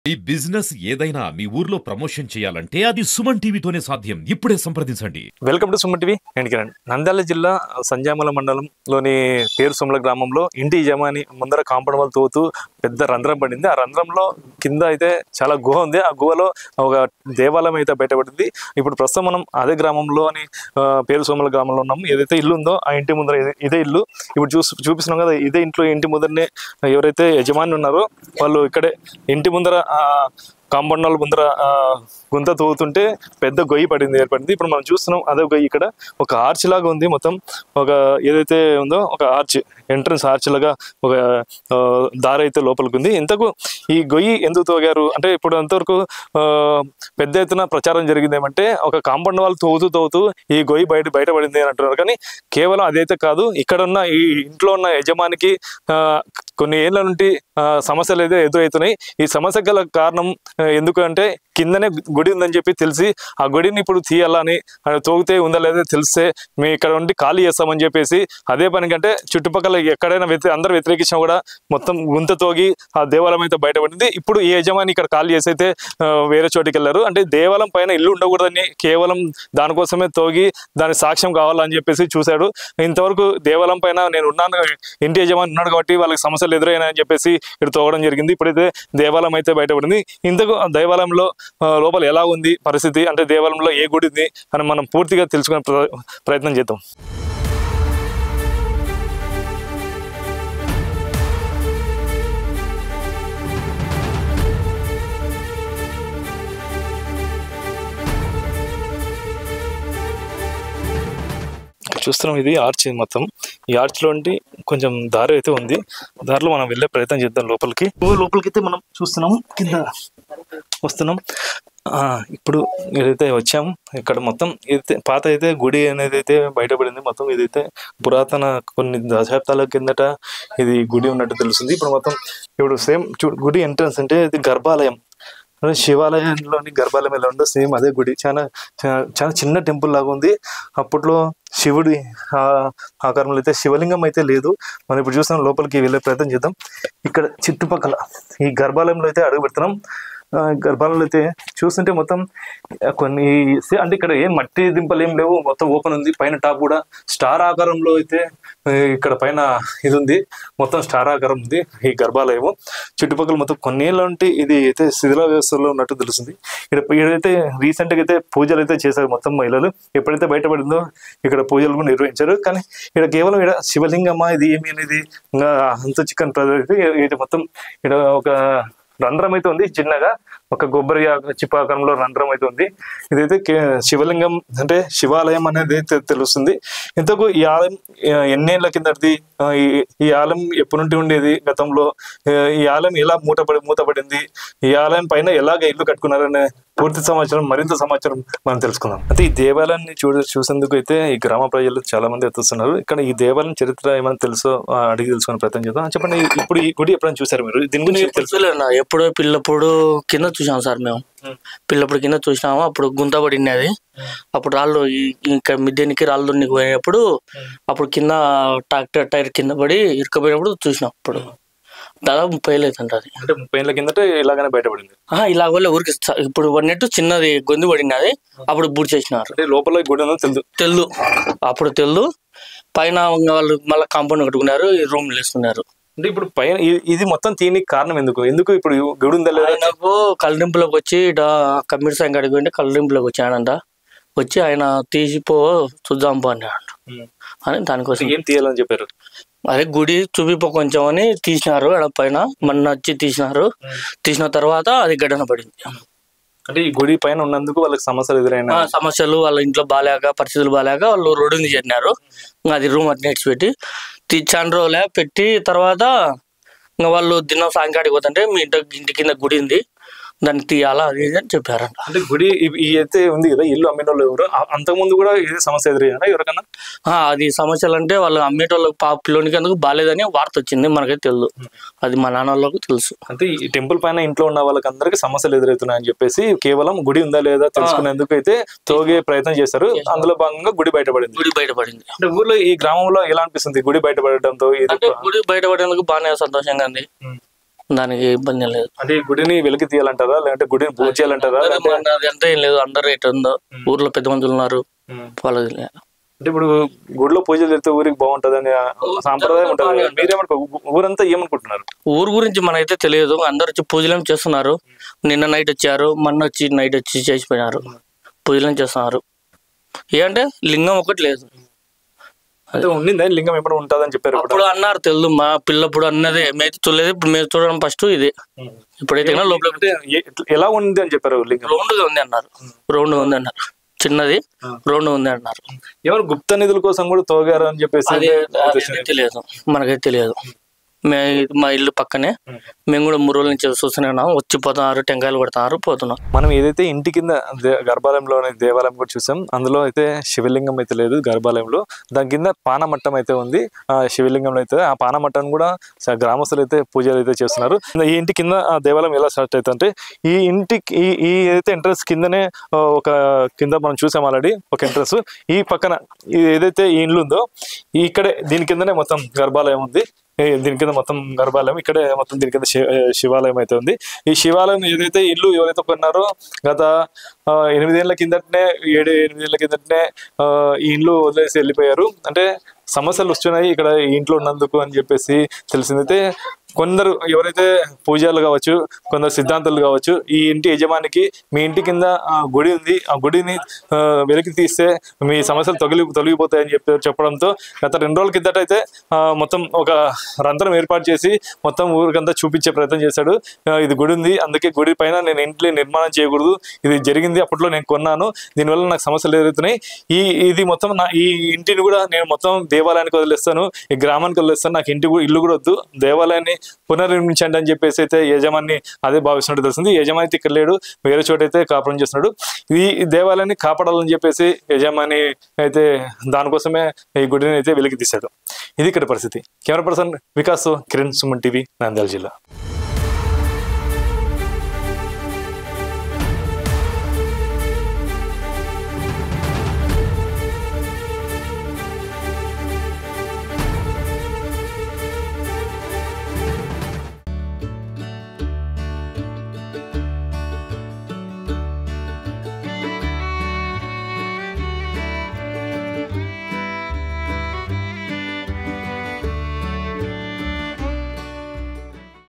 ఈ బిజినెస్ ఏదైనా మీ ఊర్లో ప్రమోషన్ చేయాలంటే అది సుమన్ టీవీతోనే సాధ్యం. ఇప్పుడే సంప్రదించండి. Welcome to Suman TV. నేను కిరణ్. నంద్యాల జిల్లా సంజామల మండలంలోని పేరు సోమల గ్రామంలో ఇంటి యజమాని ముందర కాంపౌండ్ వాల్ తోతూ పెద్ద రంధ్రం పడింది. ఆ రంధ్రంలో కింద అయితే చాలా గుహ ఉంది. ఆ గుహలో ఒక దేవాలయం అయితే బయటపడింది. ఇప్పుడు ప్రస్తుతం మనం అదే గ్రామంలోని పేరు సోమల గ్రామంలో ఉన్నాము. ఏదైతే ఇల్లు ఉందో ఆ ఇంటి ముందర ఇదే ఇల్లు ఇప్పుడు చూపిస్తున్నాం కదా. ఇదే ఇంట్లో ఇంటి ముందరనే ఎవరైతే యజమాని ఉన్నారో వాళ్ళు ఇక్కడే ఇంటి ముందర కాంపౌండ్ వాల్ ముందర గుంత తవ్వుతుంటే పెద్ద గొయ్యి ఏర్పడింది. ఇప్పుడు మనం చూస్తున్నాం అదే గొయ్యి. ఇక్కడ ఒక ఆర్చ్ లాగా ఉంది. మొత్తం ఒక ఏదైతే ఉందో ఒక ఆర్చ్, ఎంట్రన్స్ ఆర్చ్ లాగా ఒక దారి అయితే లోపలికి ఉంది. ఇంతకు ఈ గొయ్యి ఎందుకు తవ్వారు అంటే ఇప్పుడు అంతవరకు పెద్ద ఎత్తున ప్రచారం జరిగింది ఏమంటే ఒక కాంపౌండ్ వాల్ తవ్వుతూ ఈ గొయ్యి బయటపడింది అని అంటున్నారు. కానీ కేవలం అదైతే కాదు, ఇక్కడ ఉన్న ఈ ఇంట్లో ఉన్న యజమానికి కొన్ని ఏళ్ల నుండి సమస్యలు అయితే ఎదురవుతున్నాయి. ఈ సమస్య గల కారణం ఎందుకంటే కిందనే గుడి ఉందని చెప్పి తెలిసి ఆ గుడిని ఇప్పుడు తీయాలని, తోగితే ఉందా లేదా తెలిస్తే మేము ఇక్కడ ఉండి ఖాళీ చేస్తామని చెప్పేసి అదే పని కంటే చుట్టుపక్కల ఎక్కడైనా అందరూ వ్యతిరేకించినా కూడా మొత్తం గుంత తోగి ఆ దేవాలయం అయితే బయటపడింది. ఇప్పుడు ఈ యజమాని ఇక్కడ ఖాళీ చేసి అయితే వేరే చోటికి వెళ్ళారు. అంటే దేవాలయం పైన ఇల్లు ఉండకూడదని కేవలం దానికోసమే తోగి దాని సాక్ష్యం కావాలని చెప్పేసి చూశాడు. ఇంతవరకు దేవాలయం పైన నేను ఉన్నాను, ఇంటి యజమాని ఉన్నాడు కాబట్టి వాళ్ళకి సమస్యలు ఎదురైనాయని చెప్పేసి ఇక్కడ తోగడం జరిగింది. ఇప్పుడైతే దేవాలయం అయితే బయటపడింది. ఇంతకు దేవాలయంలో లోపల ఎలా ఉంది పరిస్థితి, అంటే దేవాలయంలో ఏ గుడి ఉంది అని మనం పూర్తిగా తెలుసుకునే ప్రయత్నం చేద్దాం. చూస్తున్నాం ఇది ఆర్చ్. మొత్తం ఈ ఆర్చ్ లో కొంచెం దారి అయితే ఉంది. దారిలో మనం వెళ్ళే ప్రయత్నం చేద్దాం లోపలికి అయితే మనం చూస్తున్నాం కింద వస్తున్నాం. ఇప్పుడు ఏదైతే వచ్చాము ఇక్కడ మొత్తం ఏదైతే పాత అయితే గుడి అనేది అయితే బయటపడింది. మొత్తం ఇదైతే పురాతన కొన్ని దశాబ్దాల కిందట ఇది గుడి ఉన్నట్టు తెలుస్తుంది. ఇప్పుడు సేమ్ గుడి ఎంట్రన్స్ అంటే ఇది గర్భాలయం, శివాలయంలోని గర్భాలయం ఎలా ఉందో సేమ్ అదే గుడి. చాలా చిన్న టెంపుల్ లాగా ఉంది. అప్పట్లో శివుడి ఆకారంలో అయితే శివలింగం అయితే లేదు. మనం ఇప్పుడు చూస్తున్నాం, లోపలికి వెళ్ళే ప్రయత్నం చేద్దాం. ఇక్కడ చుట్టుపక్కల ఈ గర్భాలయంలో అయితే అడుగు పెడుతున్నాం. గర్భాలయంలో అయితే చూస్తుంటే మొత్తం కొన్ని అంటే ఇక్కడ ఏం మట్టి దింపలు ఏం లేవు, మొత్తం ఓపెన్ ఉంది. పైన టాప్ కూడా స్టార్ ఆకారంలో అయితే ఇక్కడ పైన ఇది ఉంది, మొత్తం స్టార్ ఆకారం ఉంది ఈ గర్భాలయము. చుట్టుపక్కల మొత్తం కొన్నేళ్ళ ఉంటే ఇది అయితే శిథిల వ్యవస్థలో ఉన్నట్టు తెలుస్తుంది. ఇక్కడైతే రీసెంట్గా అయితే పూజలు అయితే చేశారు మొత్తం మహిళలు. ఎప్పుడైతే బయటపడిందో ఇక్కడ పూజలు కూడా నిర్వహించారు. కానీ ఇక్కడ కేవలం ఇక్కడ శివలింగమా ఇది ఏమి అనేది ఇంకా అంత చికెన్ అయితే మొత్తం ఇక్కడ ఒక రంధ్రం అయితే ఉంది. చిన్నగా ఒక కొబ్బరి చిపాకారంలో రంధ్రం అయితే ఉంది. ఇదైతే శివలింగం అంటే శివాలయం అనేది తెలుస్తుంది. ఇంతకు ఈ ఆలయం ఎన్నేళ్ల కిందటిది, ఈ ఆలయం ఎప్పటి నుండి ఉండేది, గతంలో ఈ ఆలయం ఎలా మూతపడింది, ఈ ఆలయం పైన ఎలాగ ఇల్లు కట్టుకున్నారనే పూర్తి సమాచారం, మరింత సమాచారం మనం తెలుసుకుందాం. అయితే ఈ దేవాలయాన్ని చూసేందుకు అయితే ఈ గ్రామ ప్రజలు చాలా మంది ఎత్తుస్తున్నారు. ఇక్కడ ఈ దేవాలయం చరిత్ర ఏమైనా తెలుసో అడిగి తెలుసుకునే ప్రయత్నం చేద్దాం. చెప్పండి, ఇప్పుడు ఈ గుడి ఎప్పుడైనా చూసారు మీరు? దీని గురించి తెలుసులేనా? ఎప్పుడో పిల్లప్పుడు కింద చూసాం సార్ మేము. పిల్లప్పుడు కింద చూసినాము. అప్పుడు గుంత పడింది అది. అప్పుడు రాళ్ళు ఇంకా మిద్దెనికి రాళ్ళు పోయినప్పుడు అప్పుడు కింద ట్రాక్టర్ టైర్ కింద పడి ఇరుకపోయినప్పుడు చూసినాం. అప్పుడు దాదాపు 30 ఏళ్ళు అవుతుంది. అది అంటే 30 ఏళ్ళ కిందట ఇలాగనే బయటపడింది. ఇలాగ ఊరికి ఇప్పుడు పడినట్టు చిన్నది గొంతు పడింది అది. అప్పుడు బూట్ చేసినారు. లోపల గుడి తెల్లు అప్పుడు తెల్లు. పైన వాళ్ళు మళ్ళీ కాంపౌండ్ కట్టుకున్నారు, రూమ్ వేసుకున్నారు. అంటే ఇప్పుడు పైన ఇది మొత్తం తీయడానికి కారణం ఎందుకు ఇప్పుడు గుడి ఉందా లేదా? ఆయనకు కళ్ళింపులోకి వచ్చి కమ్యూనిటీ సంఘ అడిగి ఉంటే కళ్ళింపులోకి వచ్చాడంట. వచ్చి ఆయన తీసిపో చూద్దాం పో అన్నాడు. అని దానికోసం ఏం తీయాలని చెప్పారు? అదే గుడి చూపిపో కొంచెం అని తీసినారు. ఆడ పైన మొన్న వచ్చి తీసినారు. తీసిన తర్వాత అది గడ్డన పడింది. అంటే ఈ గుడి పైన ఉన్నందుకు వాళ్ళకి సమస్యలు ఎదురైన సమస్యలు వాళ్ళ ఇంట్లో బాగాలేక, పరిస్థితులు బాగాలేక వాళ్ళు రోడ్డు మీద చేరినారు. అది రూమ్ అట్లా నేర్చిపెట్టి చాలా రోజులే పెట్టి తర్వాత ఇంకా వాళ్ళు దినం సాయంకాడికి పోతుంటే మీ ఇంటి కింద గుడి ఉంది, దాన్ని తీయాలా అది అని చెప్పారంట. అంటే గుడి అయితే ఉంది కదా, ఇల్లు అమ్మిన వాళ్ళు ఎవరు అంతకుముందు కూడా ఏదో సమస్య ఎదురయ్యారా ఎవరికన్నా? అది సమస్యలు అంటే వాళ్ళు అమ్మేటోళ్ళకి పిల్లోనికి అందుకు బాగాలేదని వార్త వచ్చింది. మనకైతే తెలియదు, అది మా నాన్న వాళ్ళకు తెలుసు. అంటే ఈ టెంపుల్ పైన ఇంట్లో ఉన్న వాళ్ళకి అందరికి సమస్యలు ఎదురవుతున్నాయని చెప్పేసి కేవలం గుడి ఉందా లేదా తెలుసుకునేందుకు అయితే తోగే ప్రయత్నం చేశారు. అందులో భాగంగా గుడి బయటపడింది. అంటే ఊర్లో ఈ గ్రామంలో ఎలా అనిపిస్తుంది గుడి బయటపడడంతో? గుడి బయటపడేందుకు బాగానే సంతోషంగా ఉంది. దానికి ఇబ్బంది ఏం లేదు. అంటే ఈ గుడిని వెలికి తీయాలంటారా లేదంటే గుడిని పూజ చేయాలంటారా? అది ఎంత ఏం లేదు, అండర్ రేట్ ఉందో, ఊర్లో పెద్ద మందులు ఉన్నారు వాళ్ళకి. అంటే ఇప్పుడు గుడిలో పూజలు చేస్తే ఊరికి బాగుంటది అని సాంప్రదాయం ఉంటది. మీరేమనుకో ఊరంతా ఏమనుకుంటున్నారు? ఊరు గురించి మనకైతే తెలియదు. అందరు వచ్చి పూజలు చేస్తున్నారు. నిన్న నైట్ వచ్చారు, మొన్న వచ్చి నైట్ వచ్చి చేసిపోయినారు, పూజలు చేస్తున్నారు. ఏంటంటే లింగం ఒకటి లేదు. అంటే ఉండిందా లింగం ఎప్పుడు ఉంటుందని చెప్పారు? అప్పుడు అన్నారు తెలుదు, మా పిల్లప్పుడు అన్నదే మేము చూడలేదు. ఇప్పుడు మేము చూడడం ఫస్ట్ ఇది. ఇప్పుడైతే లోపల ఎలా ఉంది అని చెప్పారు? లింగం రౌండ్గా ఉంది అన్నారు. రౌండ్గా ఉంది అన్నారు, చిన్నది రౌండ్ ఉంది అన్నారు. ఎవరు గుప్త నిధుల కోసం కూడా తోగారు అని చెప్పేసి తెలియదు, మనకైతే తెలియదు. మా ఇల్లు పక్కనే, మేము కూడా 3 రోజుల నుంచి చూస్తున్నాం. వచ్చిపోతున్నారు, టెంకాయలు కొడుతున్నారు, పోతున్నాం. మనం ఏదైతే ఇంటి కింద గర్భాలయంలోనే దేవాలయం కూడా చూసాం, అందులో అయితే శివలింగం అయితే లేదు గర్భాలయంలో. దాని కింద పానమట్టం అయితే ఉంది. ఆ శివలింగంలో అయితే ఆ పానమట్టం కూడా గ్రామస్తులు అయితే పూజలు అయితే చేస్తున్నారు. ఈ ఇంటి కింద దేవాలయం ఎలా స్టార్ట్ అవుతుంది అంటే, ఈ ఇంటికి ఈ ఏదైతే ఎంట్రన్స్ కిందనే ఒక కింద మనం చూసాం ఆల్రెడీ ఒక ఎంట్రన్స్. ఈ పక్కన ఏదైతే ఈ ఇల్లు ఉందో ఇక్కడే దీని కిందనే మొత్తం గర్భాలయం ఉంది. దీని కింద మొత్తం గర్భాలయం, ఇక్కడే మొత్తం దీని కింద శివాలయం అయితే ఉంది. ఈ శివాలయం ఏదైతే ఇల్లు ఎవరైతే కొన్నారో గత 8 ఏళ్ల కిందటనే 7-8 ఏళ్ల కిందటనే ఈ ఇల్లు వదిలేసి వెళ్ళిపోయారు. అంటే సమస్యలు వస్తున్నాయి ఇక్కడ ఈ ఇంట్లో ఉన్నందుకు అని చెప్పేసి తెలిసిందైతే. కొందరు ఎవరైతే పూజలు కావచ్చు, కొందరు సిద్ధాంతాలు కావచ్చు, ఈ ఇంటి యజమానికి మీ ఇంటి కింద గుడి ఉంది, ఆ గుడిని వెలికి తీస్తే మీ సమస్యలు తొలగిపోతాయని చెప్పడంతో గత 2 రోజుల కిందట అయితే మొత్తం ఒక రంధ్రం ఏర్పాటు చేసి మొత్తం ఊరికంతా చూపించే ప్రయత్నం చేశాడు. ఇది గుడి ఉంది, అందుకే గుడి పైన నేను ఇంట్లో నిర్మాణం చేయకూడదు, ఇది జరిగింది అప్పట్లో నేను కొన్నాను, దీనివల్ల నాకు సమస్యలు ఎదుగుతున్నాయి, ఇది మొత్తం ఈ ఇంటిని కూడా నేను మొత్తం దేవాలయానికి వదిలేస్తాను, ఈ గ్రామానికి వదిలేస్తాను, నాకు ఇల్లు కూడా వద్దు, దేవాలయాన్ని పునర్నిర్మించండి అని చెప్పేసి అయితే యజమాని అదే భావిస్తున్నట్టు తెలిసింది. యజమాని అయితే ఇక్కడ లేడు, వేరే చోట అయితే కాపురం చేస్తున్నాడు. ఈ దేవాలయాన్ని కాపాడాలని చెప్పేసి యజమాని అయితే దానికోసమే ఈ గుడిని అయితే వెలికి తీశాడు. ఇది ఇక్కడ పరిస్థితి. Camera person Vikas, Kiran, Suman TV, Nandyal జిల్లా.